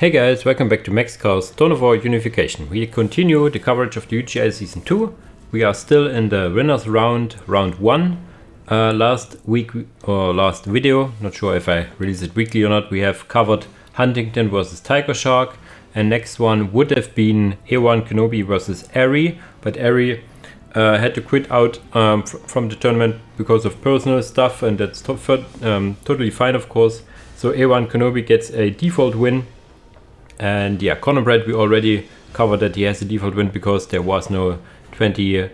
Hey guys, welcome back to Maxcast Dawn of War Unification. We continue the coverage of the UGL Season 2. We are still in the winners round, round 1. Last week, or last video, not sure if I release it weekly or not, we have covered Huntington versus Tiger Shark. And next one would have been A1 Kenobi versus Ari, but Ari had to quit out from the tournament because of personal stuff, and that's totally fine, of course. So A1 Kenobi gets a default win. And yeah, Conor Brad, we already covered that he has a default win because there was no 24th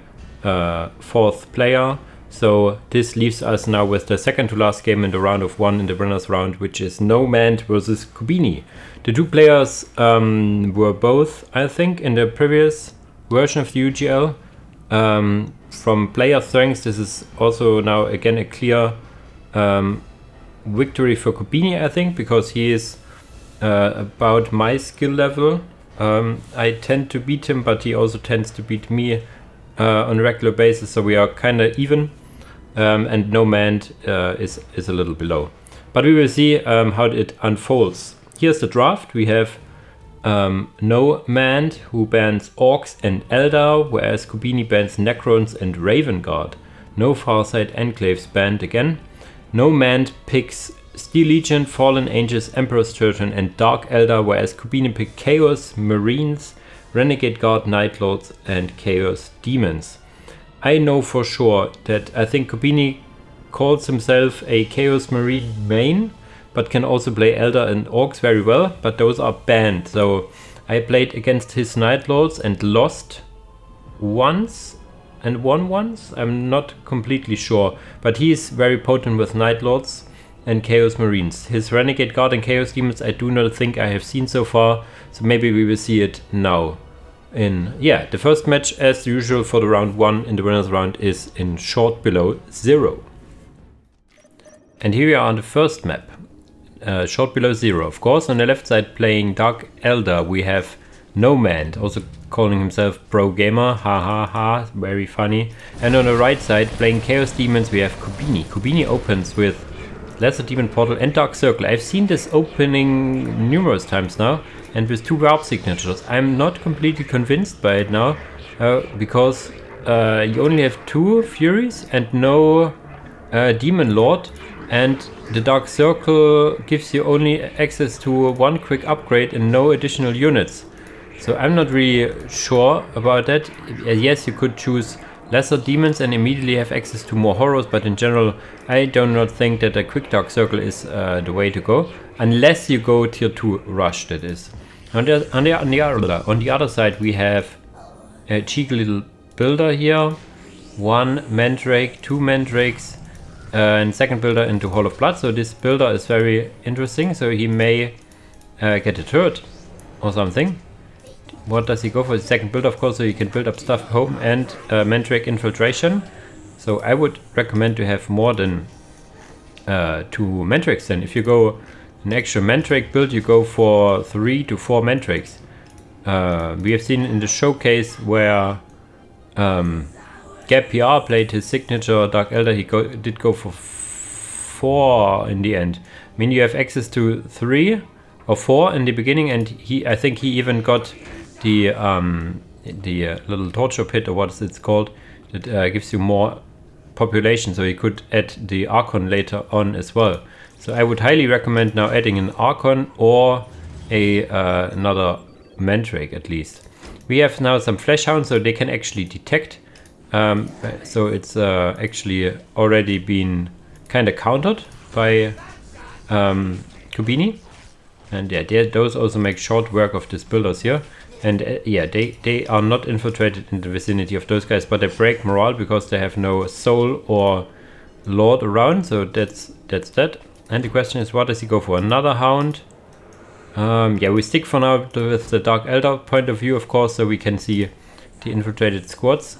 player. So this leaves us now with the second to last game in the round of 1 in the winners round, which is NoMand versus Kubini. The two players were both, I think, in the previous version of the UGL. From player strengths, this is also now again a clear victory for Kubini, I think, because he is about my skill level. I tend to beat him, but he also tends to beat me on a regular basis, so we are kind of even, and NoMand is a little below. But we will see how it unfolds. Here's the draft. We have NoMand, who bans Orcs and Eldar, whereas Kubini bans Necrons and Raven Guard. No Farsight Enclaves banned again. NoMand picks Steel Legion, Fallen Angels, Emperor's Children, and Dark Eldar, whereas Kubini picked Chaos Marines, Renegade Guard, Night Lords, and Chaos Demons. I know for sure that I think Kubini calls himself a Chaos Marine main, but can also play Eldar and Orcs very well, but those are banned. So I played against his Night Lords and lost once and won once. I'm not completely sure, but he is very potent with Night Lords and Chaos Marines. His Renegade Guard and Chaos Demons I do not think I have seen so far, so maybe we will see it now. The first match, as usual for the round 1 in the winners round, is in short below 0. And here we are on the first map, short below 0. Of course, on the left side playing Dark Eldar we have NoMand, also calling himself Pro Gamer, ha ha ha, very funny. And on the right side playing Chaos Demons we have Kubini. Kubini opens with Lesser Demon Portal and Dark Circle. I've seen this opening numerous times now, and with 2 warp signatures. I'm not completely convinced by it now, because you only have 2 Furies and no Demon Lord, and the Dark Circle gives you only access to 1 quick upgrade and no additional units. So I'm not really sure about that. Yes, you could choose Lesser Demons and immediately have access to more horrors, but in general I do not think that a quick Dark Circle is the way to go, unless you go tier 2 rush, that is. On the other side we have a cheeky little builder here, 1 Mandrake, 2 Mandrakes, and second builder into Hall of Blood. So this builder is very interesting, so he may get a turret or something. What does he go for? The second build, of course, so you can build up stuff home and Mandrake Infiltration. So I would recommend to have more than 2 Mandrakes then. If you go an extra Mandrake build, you go for 3 to 4 Mandrakes. We have seen in the showcase where Gap PR played his signature Dark Eldar, he did go for 4 in the end. I mean, you have access to 3 or 4 in the beginning, and I think he even got the little torture pit, or what it's called, that gives you more population, so you could add the Archon later on as well. So I would highly recommend now adding an Archon or another Mandrake at least. We have now some Flesh Hounds, so they can actually detect. So it's actually already been kind of countered by Kubini. And yeah, those also make short work of these builders here. And they are not infiltrated in the vicinity of those guys, but they break morale because they have no soul or lord around. So that's that. And the question is, what does he go for? Another hound? We stick for now with the Dark Eldar point of view, of course, so we can see the infiltrated squads.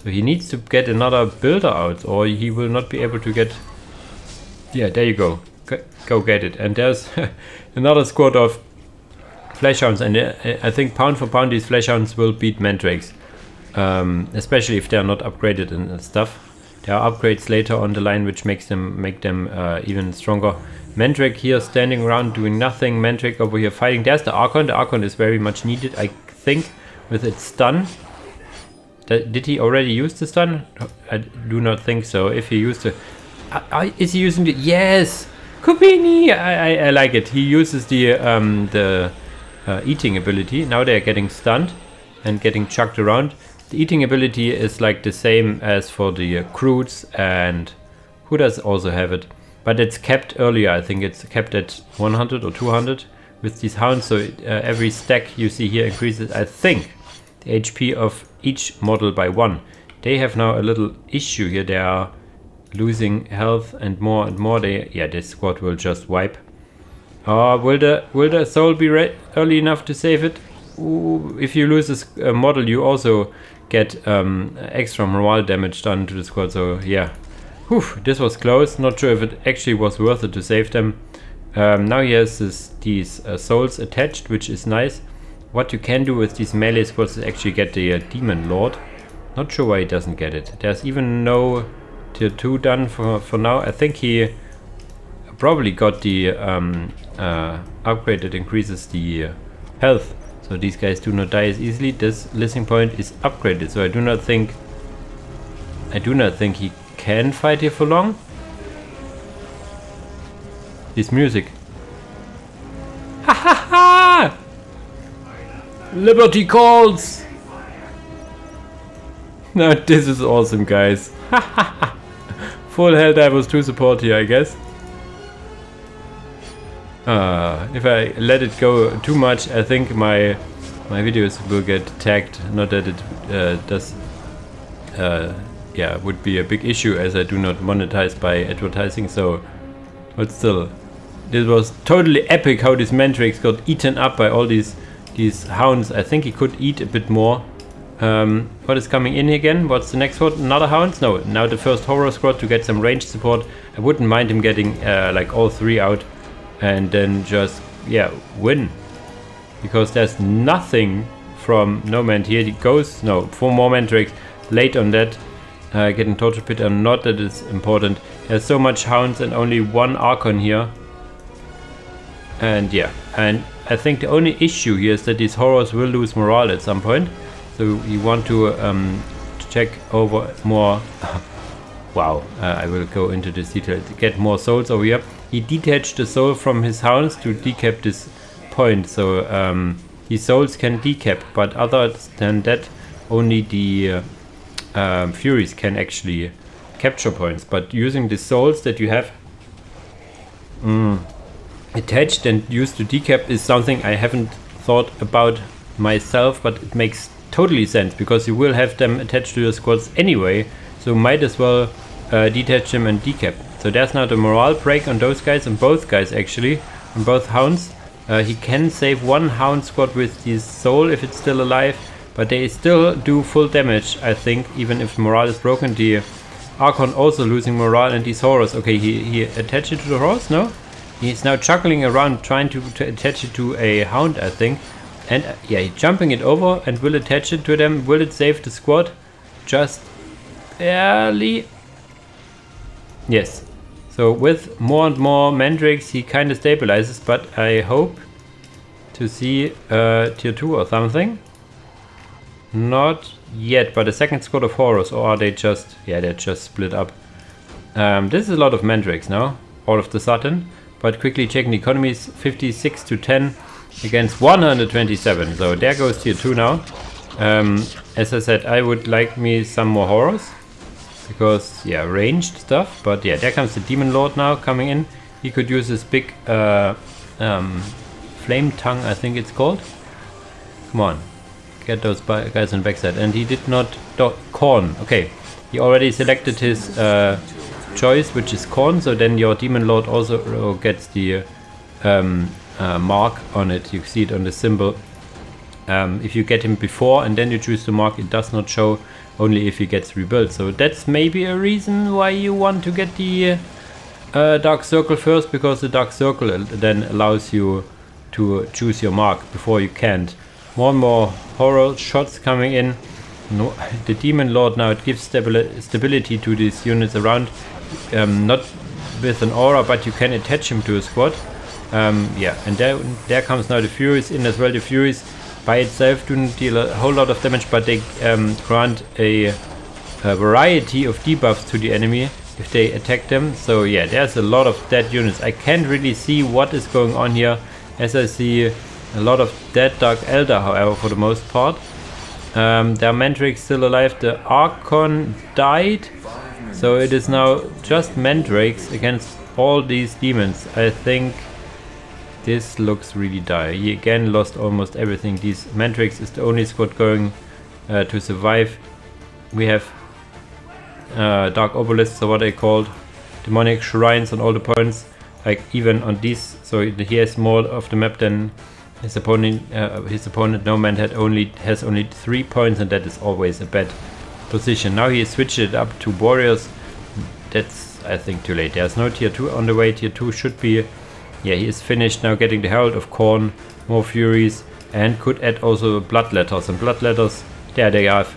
So he needs to get another builder out, or he will not be able to get... Yeah, there you go. Go get it. And there's another squad of Flesh Hounds, and I think pound for pound these Flesh Hounds will beat Mandrakes, especially if they are not upgraded and stuff. There are upgrades later on the line which make them even stronger. Mandrake here standing around doing nothing. Mandrake over here fighting. There's the Archon. The Archon is very much needed, I think, with its stun. Did he already use the stun? I do not think so. If he used the... is he using the... Yes! Kubini! I like it. He uses the eating ability. Now they're getting stunned and getting chucked around. The eating ability is like the same as for the Croods, and who does also have it? But it's kept earlier. I think it's kept at 100 or 200 with these hounds. So every stack you see here increases, I think, the HP of each model by 1. They have now a little issue here. They are losing health and more. This squad will just wipe. Will the soul be early enough to save it? Ooh, if you lose this model, you also get extra morale damage done to the squad. So yeah, whew, this was close. Not sure if it actually was worth it to save them. Now he has these souls attached, which is nice. What you can do with these melee squads is actually get the Demon Lord. Not sure why he doesn't get it. There's even no tier 2 done for now. I think he probably got the upgrade that increases the health. So these guys do not die as easily. This listening point is upgraded, so I do not think he can fight here for long. This music. Ha ha ha! Liberty calls! No, this is awesome, guys. Ha ha ha! Full Helldivers 2 support here, I guess. If I let it go too much, I think my videos will get tagged. Not that it does, would be a big issue, as I do not monetize by advertising. So, but still, this was totally epic how these Mandrakes got eaten up by all these hounds. I think he could eat a bit more. What is coming in again? What's the next one? Another hounds? No, now the first horror squad to get some ranged support. I wouldn't mind him getting like all 3 out. And then just, yeah, win. Because there's nothing from NoMand here. He goes, no, 4 more Mandrakes. Late on that. Getting Torture Pit, not that it's important. There's so much hounds and only 1 Archon here. And yeah, and I think the only issue here is that these horrors will lose morale at some point. So you want to check over more. Wow, I will go into this detail. To get more souls over here. He detached the soul from his hounds to decap this point, so his souls can decap, but other than that, only the Furies can actually capture points. But using the souls that you have attached and used to decap is something I haven't thought about myself, but it makes totally sense, because you will have them attached to your squads anyway, so might as well detach them and decap. So there's now the morale break on those guys, on both guys actually, on both hounds. He can save 1 hound squad with his soul if it's still alive, but they still do full damage, I think, even if morale is broken. The Archon also losing morale, and these horrors. Okay, he attached it to the horse, no? He's now chuckling around trying to attach it to a hound, I think. And yeah, he's jumping it over and will attach it to them. Will it save the squad? Just barely. Yes. So with more and more Mandrakes he kind of stabilizes, but I hope to see tier 2 or something. Not yet, but a second squad of horrors, or are they just... yeah, they're just split up. This is a lot of Mandrakes now, all of the sudden. But quickly checking the economies, 56 to 10 against 127. So there goes tier 2 now. As I said, I would like me some more horrors. Because, yeah, ranged stuff. But yeah, there comes the Demon Lord now coming in. He could use his big flame tongue, I think it's called. Come on. Get those guys on backside. And he did not... Corn. Okay. He already selected his choice, which is corn. So then your Demon Lord also gets the mark on it. You see it on the symbol. If you get him before and then you choose to mark, it does not show. Only if he gets rebuilt. So that's maybe a reason why you want to get the Dark Circle first, because the Dark Circle then allows you to choose your mark before you can't. More and more horror shots coming in. no, the Demon Lord now, it gives stability to these units around. Not with an aura, but you can attach him to a squad. Yeah, and there comes now the Furies in as well. The Furies by itself do not deal a whole lot of damage, but they grant a variety of debuffs to the enemy if they attack them. So yeah, there's a lot of dead units. I can't really see what is going on here, as I see a lot of dead Dark Elder, however, for the most part. There are Mandrakes still alive. The Archon died, so it is now just Mandrakes against all these demons. I think this looks really dire. He again lost almost everything. These Mandrakes is the only squad going to survive. We have Dark Obelisks, or what they called, demonic shrines on all the points, like even on these. So he has more of the map than his opponent. NoMand has only 3 points, and that is always a bad position. Now he switched it up to warriors. That's, I think, too late. There's no tier 2 on the way. Tier 2 should be, yeah, he is finished now getting the Herald of Khorne, more Furies, and could add also Bloodletters. And Bloodletters, there they are.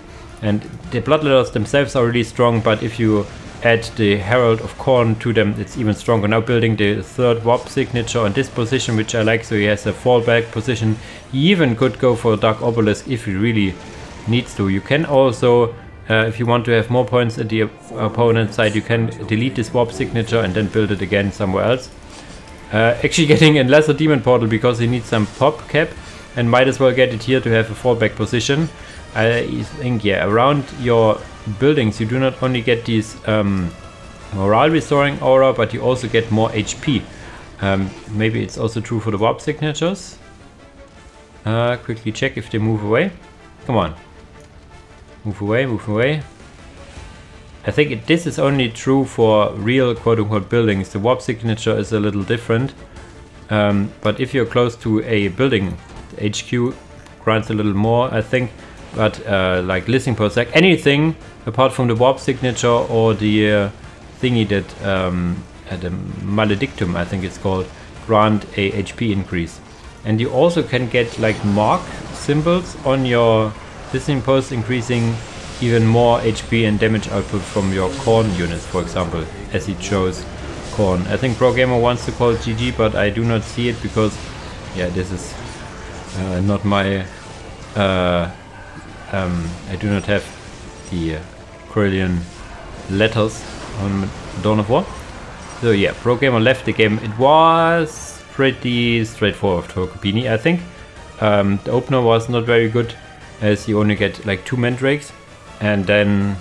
And the Bloodletters themselves are really strong, but if you add the Herald of Khorne to them, it's even stronger. Now building the 3rd warp signature on this position, which I like, so he has a fallback position. He even could go for Dark Obelisk if he really needs to. You can also, if you want to have more points at the opponent's side, you can delete this warp signature and then build it again somewhere else. Actually getting a lesser demon portal because he needs some pop cap, and might as well get it here to have a fallback position. I think, yeah, around your buildings you do not only get these morale restoring aura, but you also get more HP. Maybe it's also true for the warp signatures. Quickly check if they move away. Come on. Move away, move away. I think this is only true for real quote-unquote buildings. The warp signature is a little different. But if you're close to a building, the HQ grants a little more, I think. But like listening per sec, anything apart from the warp signature or the thingy that the Maledictum, I think it's called, grant a HP increase. And you also can get like mark symbols on your listening post, increasing even more HP and damage output from your Khorne units, for example, as he chose Khorne. I think Pro Gamer wants to call it GG, but I do not see it because, yeah, this is not my. I do not have the Corellian letters on Dawn of War. So yeah, Pro Gamer left the game. It was pretty straightforward for Kubini, I think. The opener was not very good, as you only get like 2 Mandrakes and then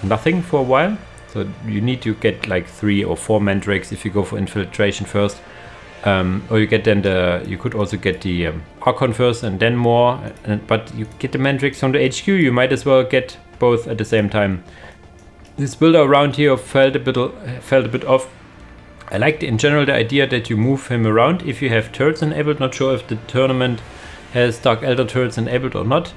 nothing for a while. So you need to get like 3 or 4 Mandrakes if you go for infiltration first. Or you get then you could also get the Archon first and then more, but you get the Mandrakes from the HQ, you might as well get both at the same time. This builder around here felt a bit off. I liked in general the idea that you move him around if you have turrets enabled. Not sure if the tournament has Dark Elder turrets enabled or not.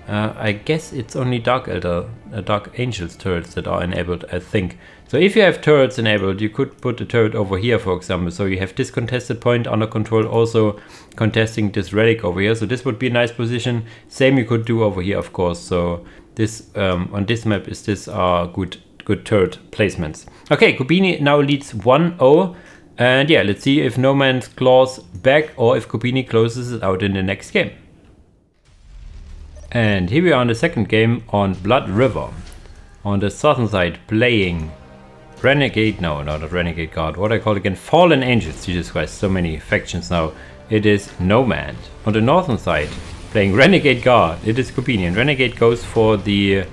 I guess it's only Dark Elder, Dark Angels turrets that are enabled, I think. So if you have turrets enabled, you could put a turret over here, for example. So you have this contested point under control, also contesting this relic over here. So this would be a nice position. Same you could do over here, of course. So this on this map is this good turret placements. Okay, Kubini now leads 1-0. And yeah, let's see if NoMand claws back or if Kubini closes it out in the next game. And here we are in the second game on Blood River. On the southern side, playing Renegade, no, not Renegade Guard, what I call again, Fallen Angels. Jesus Christ, so many factions now. It is NoMand. On the northern side, playing Renegade Guard, it is Kubini. And Renegade goes for the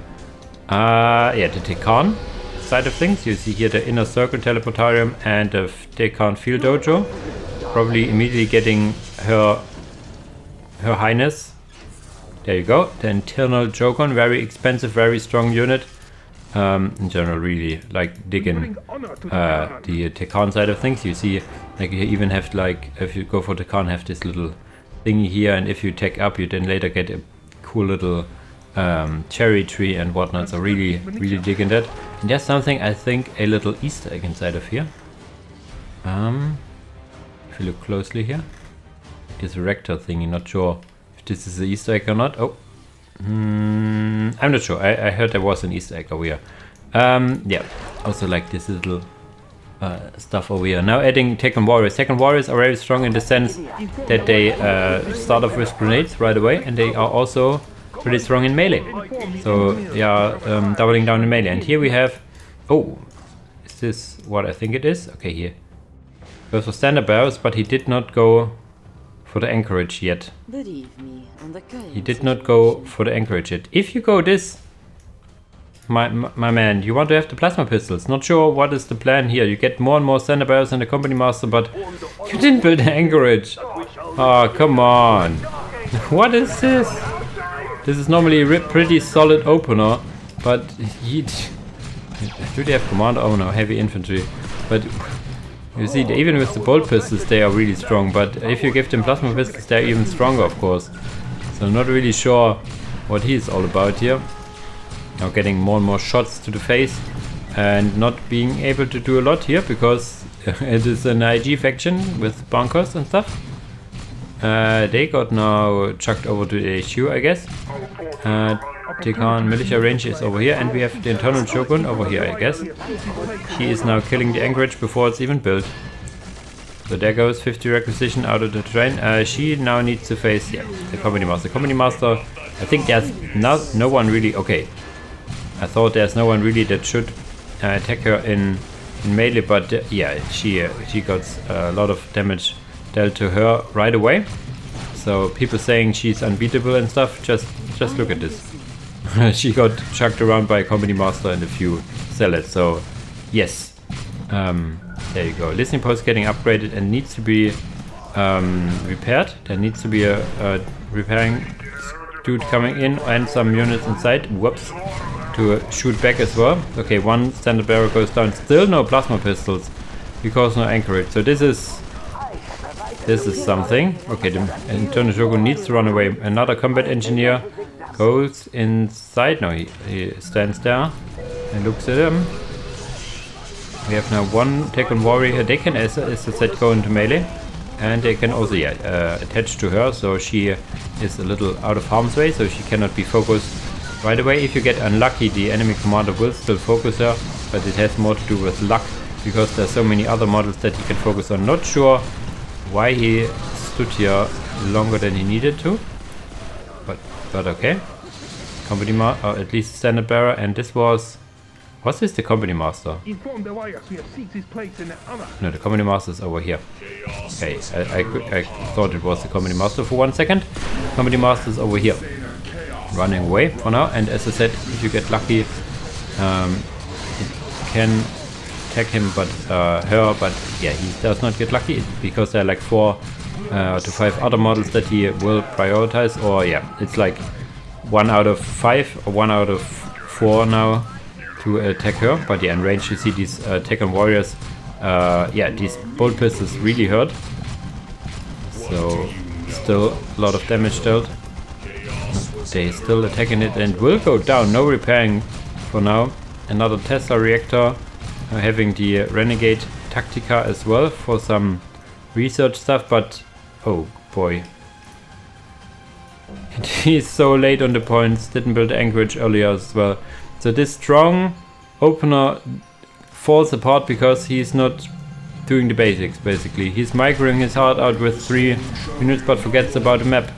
Tekan side of things. You see here the Inner Circle Teleportarium and the Tekan Field Dojo. Probably immediately getting Her Highness. There you go, the Internal Jokon, very expensive, very strong unit. In general, really like digging the Tekan side of things. You see, like you even have like, if you go for Tekan, have this little thingy here, and if you tech up, you then later get a cool little cherry tree and whatnot. So really digging that. And there's something, I think, a little Easter egg inside of here. If you look closely here, this rector thingy, not sure this is the Easter egg or not. Oh, I'm not sure. I heard there was an Easter egg over here. Yeah, also like this little stuff over here. Now adding Tekken Warriors. Tekken Warriors are very strong in the sense that they start off with grenades right away, and they are also pretty strong in melee. So they are doubling down in melee. And here we have... Oh, is this what I think it is? Okay, here. Goes for standard barrels, but he did not go for the anchorage yet. He did not go for the anchorage yet. If you go this, my man, you want to have the plasma pistols. Not sure what is the plan here. You get more and more standard barrels in the company master, but you didn't build the anchorage. Oh, come on. What is this? This is normally a pretty solid opener, but he... Do they have commander? Oh no, heavy infantry. But you see, even with the bolt pistols, they are really strong. But if you give them plasma pistols, they're even stronger, of course. So I'm not really sure what he is all about here. Now getting more and more shots to the face and not being able to do a lot here because it is an IG faction with bunkers and stuff. They got now chucked over to the HQ, I guess. Tekan militia range is over here, and we have the internal Shogun over here, I guess. He is now killing the anchorage before it's even built. So there goes 50 requisition out of the train. She now needs to face the company master. Company master, I think there's no one really... Okay, I thought there's no one really that should attack her in melee, but yeah, she got a lot of damage dealt to her right away. So people saying she's unbeatable and stuff, just look at this. She got chucked around by a company master and a few zealots. So yes, there you go. Listening post getting upgraded and needs to be repaired. There needs to be a repairing dude coming in and some units inside. Whoops. To shoot back as well. Okay, one standard barrel goes down. Still no plasma pistols because no anchorage. So this is something. Okay, the internal Shogun needs to run away. Another combat engineer goes inside. No, he stands there and looks at him. We have now one Tekken warrior. They can, as I said, go into melee, and they can also attach to her. So she is a little out of harm's way, so she cannot be focused right away. If you get unlucky, the enemy commander will still focus her, but it has more to do with luck because there's so many other models that he can focus on. Not sure why he stood here longer than he needed to, but okay. Company at least standard bearer, and this was this the company master? No, the company master is over here. Okay, I thought it was the company master for 1 second. Company master is over here, running away for now. And as I said, if you get lucky, it can attack him, but her. But yeah, he does not get lucky because there are like 4 to 5 other models that he will prioritize. Or yeah, it's like 1 out of 5 or 1 out of 4 now to attack her. But yeah, in range you see these Tekken warriors. Yeah, these bolt pistols really hurt. So still a lot of damage dealt. They still attacking it and will go down. No repairing for now. Another Tesla reactor. Having the Renegade Tactica as well for some research stuff, but oh boy. And he's so late on the points. Didn't build anchorage earlier as well. So this strong opener falls apart because he's not doing the basics basically. He's microing his heart out with 3 units but forgets about the map.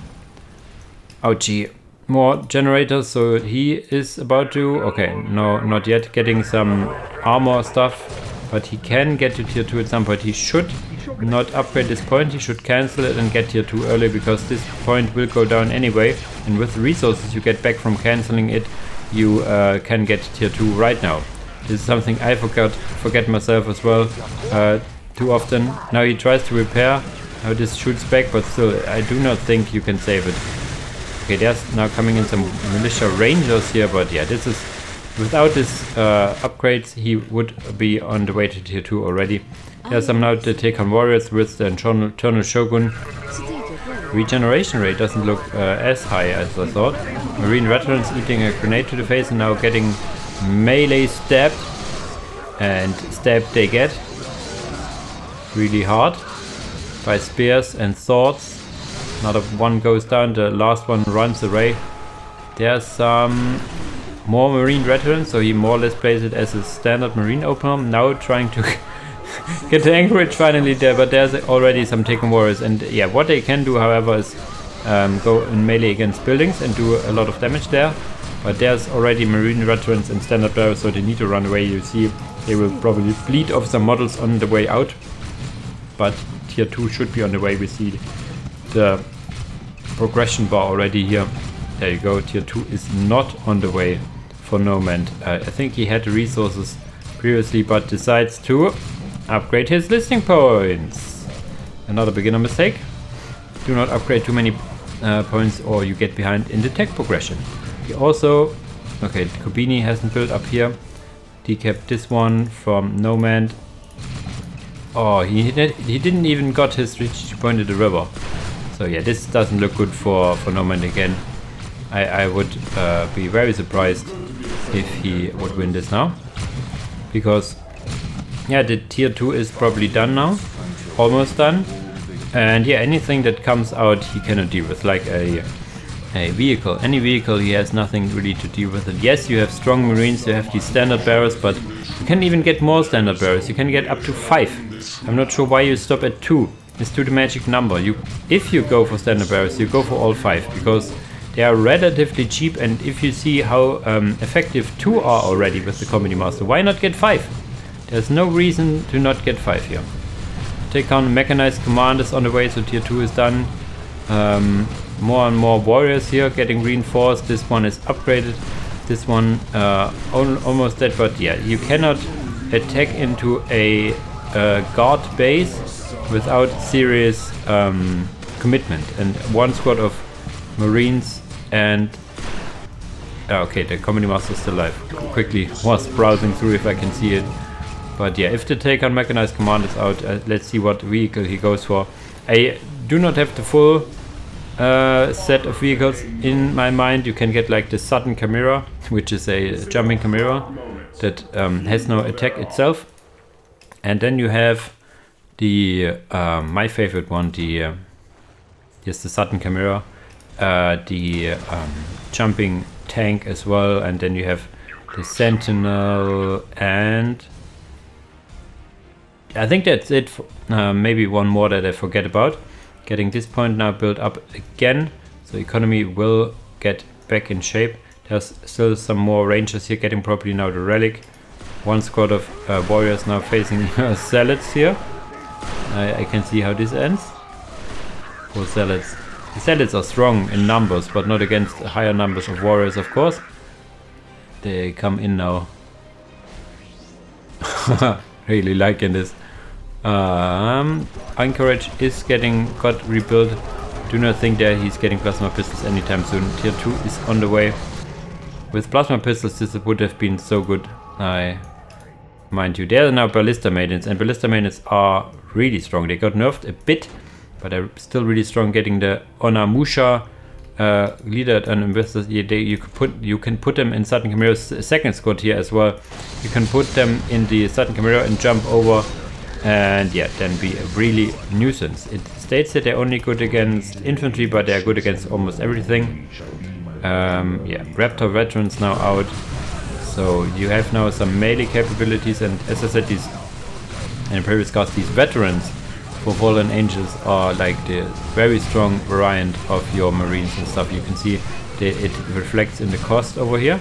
Ouchie. More generators, so he is about to, okay, no, not yet, getting some armor stuff, but he can get to tier 2 at some point. He should not upgrade this point, he should cancel it and get tier 2 early because this point will go down anyway, and with the resources you get back from cancelling it, you can get tier 2 right now. This is something I forget myself as well too often. Now he tries to repair, now this shoots back, but still I do not think you can save it. Okay, there's now coming in some militia rangers here, but yeah, this is without this upgrades he would be on the way to tier 2 already. There's some now the Tekken warriors with the internal Shogun. Regeneration rate doesn't look as high as I thought. Marine veterans eating a grenade to the face and now getting melee stabbed, and stabbed they get really hard by spears and swords. Another one goes down, the last one runs away. There's some more Marine veterans, so he more or less plays it as a standard Marine opener. Now trying to get the anchorage finally there, but there's already some taken warriors. And yeah, what they can do, however, is go in melee against buildings and do a lot of damage there. But there's already Marine veterans and standard bearers, so they need to run away. You see, they will probably bleed off some models on the way out. But tier 2 should be on the way. We see the progression bar already here. There you go, tier 2 is not on the way for NoMand. I think he had the resources previously, but decides to upgrade his listing points. Another beginner mistake. Do not upgrade too many points or you get behind in the tech progression. He also, okay, Kubini hasn't built up here. Decapped this one from NoMand. Oh, he didn't even got his strategic point at the river. So yeah, this doesn't look good for NoMand again. I would be very surprised if he would win this now. Because yeah, the tier 2 is probably done now. Almost done. And yeah, anything that comes out he cannot deal with, like a vehicle. Any vehicle he has nothing really to deal with. And yes, you have strong Marines, you have these standard bearers, but you can even get more standard bearers. You can get up to 5. I'm not sure why you stop at 2. It's 2 the magic number. If you go for standard bearers, you go for all 5, because they are relatively cheap, and if you see how effective 2 are already with the Company Master, why not get 5? There's no reason to not get 5 here. Take on mechanized commanders on the way, so tier 2 is done. More and more warriors here getting reinforced. This one is upgraded. This one almost dead, but yeah, you cannot attack into a guard base without serious commitment. And one squad of Marines and okay, the Company Master is still alive. Quickly was browsing through if I can see it. But yeah, if the take on mechanized command is out, let's see what vehicle he goes for. I do not have the full set of vehicles in my mind. You can get like the sudden Chimera, which is a jumping Chimera that has no attack itself. And then you have the my favorite one, the yes, the sudden Chimera, the jumping tank as well, and then you have the Sentinel, and I think that's it. Maybe one more that I forget about. Getting this point now built up again, so economy will get back in shape. There's still some more rangers here getting probably now the relic. One squad of warriors now facing zealots here. I can see how this ends. Poor zealots. The zealots are strong in numbers, but not against higher numbers of warriors, of course. They come in now. Really liking this. Anchorage is got rebuilt. Do not think that he's getting plasma pistols anytime soon. Tier 2 is on the way. With plasma pistols this would have been so good. Mind you, there are now ballista maidens, and ballista maidens are really strong. They got nerfed a bit, but they're still really strong. Getting the Onamusha leader and investors, you can put them in Sudden Chimera's second squad here as well. You can put them in the Sudden Chimera and jump over, and yeah, then be a really nuisance. It states that they're only good against infantry, but they're good against almost everything. Yeah, Raptor veterans now out, so you have now some melee capabilities, and as I said, these in previous cards, these veterans for Fallen Angels are like the very strong variant of your Marines and stuff. You can see it reflects in the cost over here.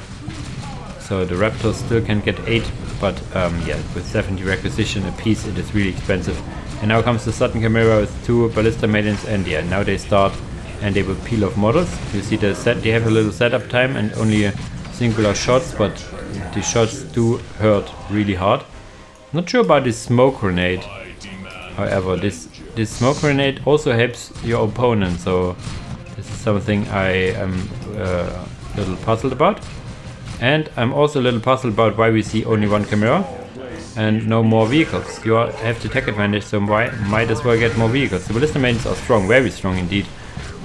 So the Raptors still can get 8, but yeah, with 70 requisition a piece, it is really expensive. And now comes the Sudden Chimera with 2 Ballista Maidens, and yeah, now they start and they will peel off models. You see they have a little setup time and only singular shots, but the shots do hurt really hard. Not sure about this smoke grenade. However, this smoke grenade also helps your opponent, so this is something I am a little puzzled about. And I'm also a little puzzled about why we see only 1 Chimera and no more vehicles. You have the tech advantage, so might as well get more vehicles. The Ballista Maidens are strong, very strong indeed,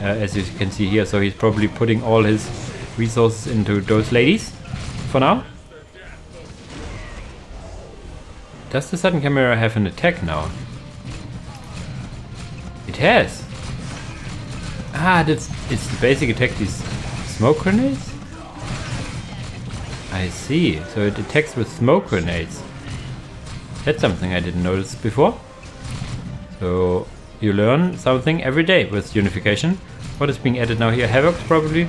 as you can see here, so he's probably putting all his resources into those ladies for now. Does the Sudden Chimera have an attack now? It has. Ah, it's the basic attack, these smoke grenades? I see. So it attacks with smoke grenades. That's something I didn't notice before. So you learn something every day with Unification. What is being added now here? Havocs probably?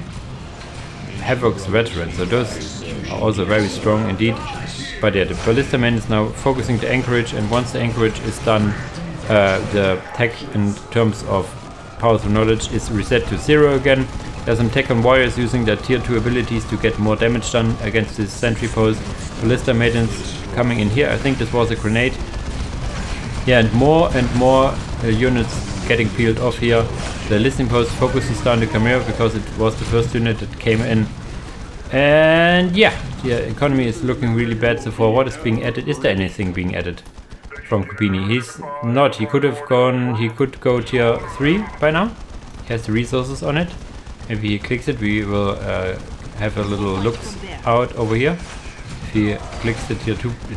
Havoc's veterans. So those are also very strong indeed. But yeah, the Ballista Man is now focusing the anchorage, and once the anchorage is done, the tech in terms of powers of knowledge is reset to 0 again. There's some tech on warriors using their tier 2 abilities to get more damage done against this sentry post. Ballista maidens coming in here. I think this was a grenade. Yeah, and more units getting peeled off here. The listening post focuses down the Chimera because it was the first unit that came in. And yeah, the economy is looking really bad. So for what is being added, is there anything being added from Kubini? He's not. He could go tier 3 by now. He has the resources on it. Maybe he clicks it. We will have a little look out over here. If he clicks the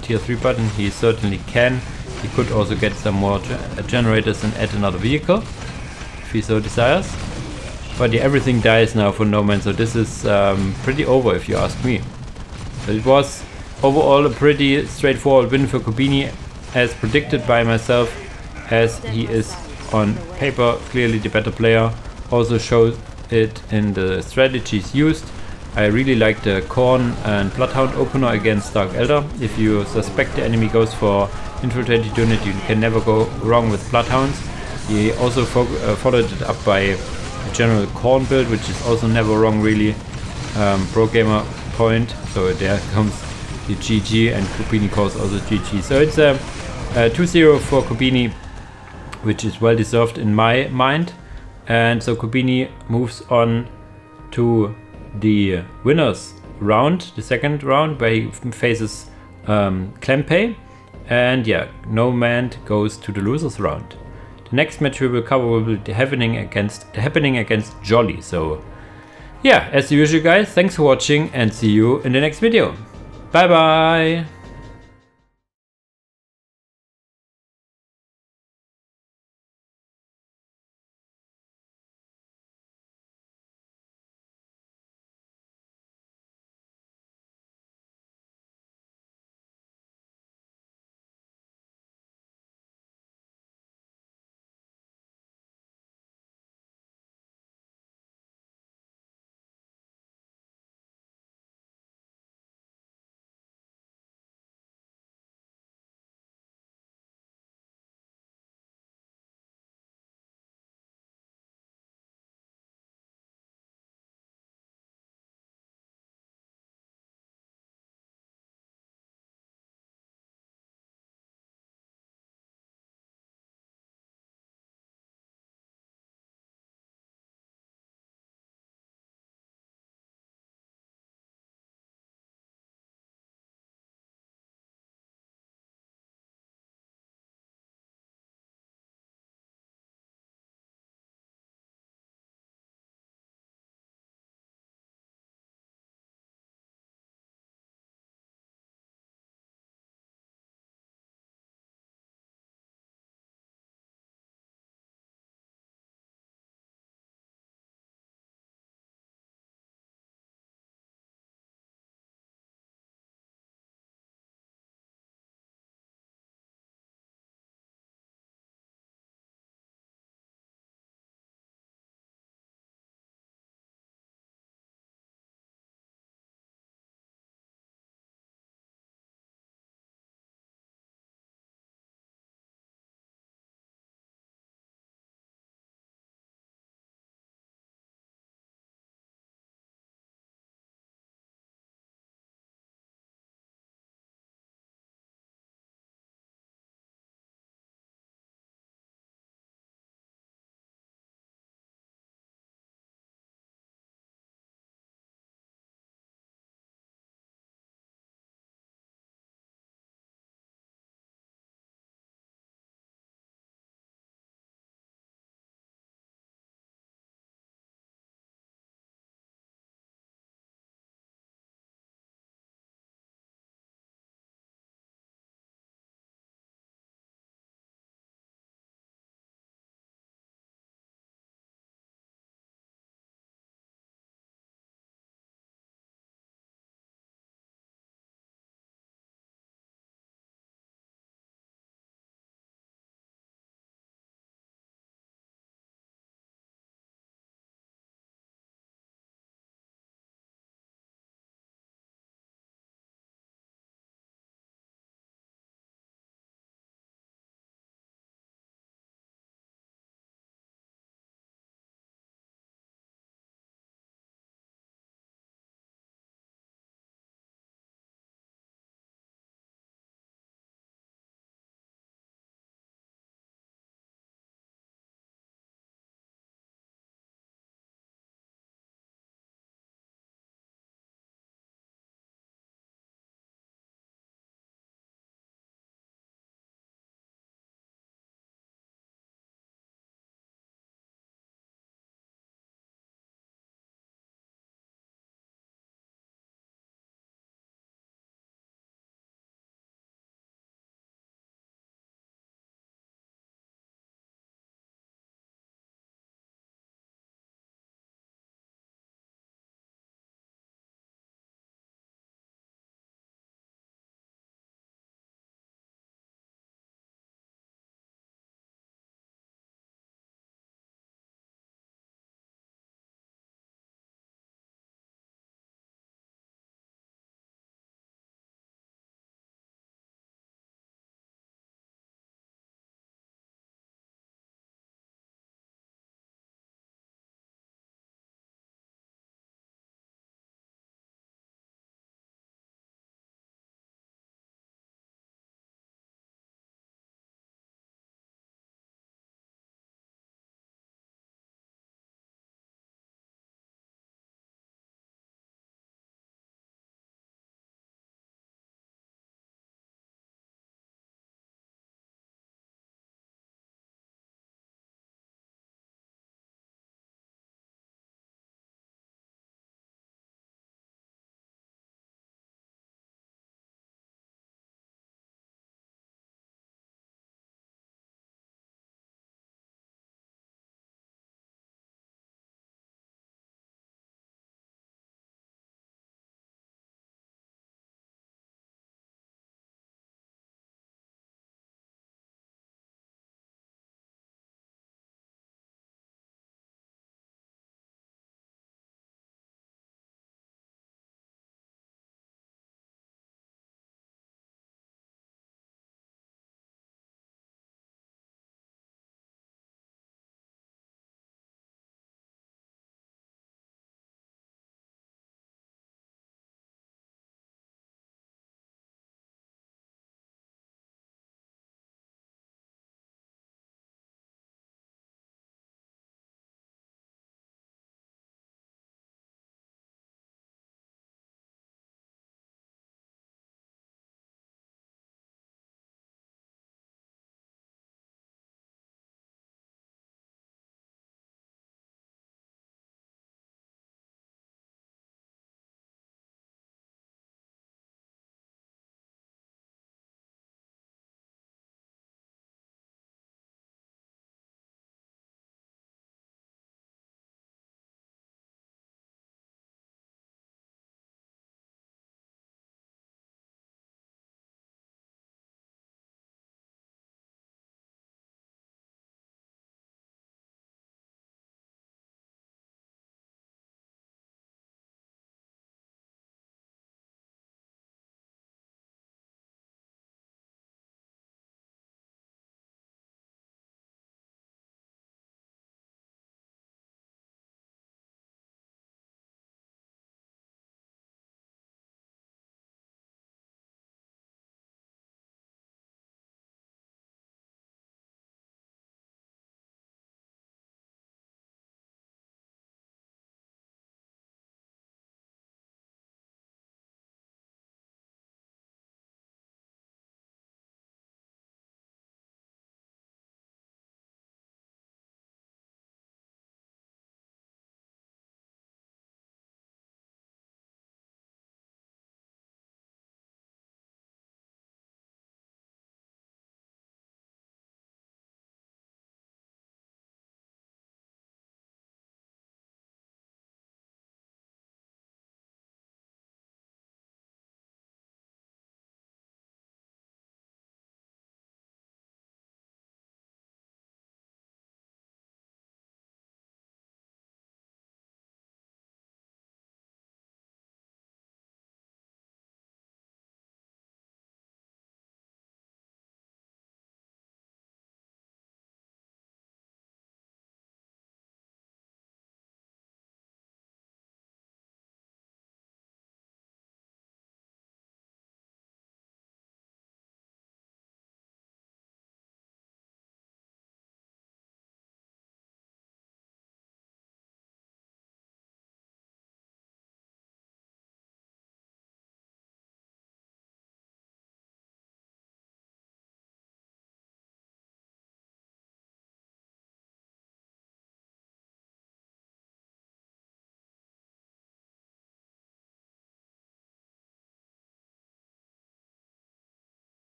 tier 3 button, he certainly can. He could also get some more generators and add another vehicle, if he so desires. But yeah, everything dies now for NoMand, so this is pretty over if you ask me. But it was overall a pretty straightforward win for Kubini, as predicted by myself, as he is on paper clearly the better player. Also shows it in the strategies used. I really like the Corn and Bloodhound opener against Dark Elder. If you suspect the enemy goes for infiltrated unit, you can never go wrong with Bloodhounds. He also followed it up by a general Corn build, which is also never wrong really. Pro gamer point. So there comes the GG, and Kubini calls also GG. So it's a 2-0 for Kubini, which is well deserved in my mind. And so Kubini moves on to the winners round, the second round, where he faces Klempe. And yeah, NoMand goes to the losers round. The next match we will cover will be the happening against Jolly. So yeah, as usual guys, thanks for watching and see you in the next video. Bye bye!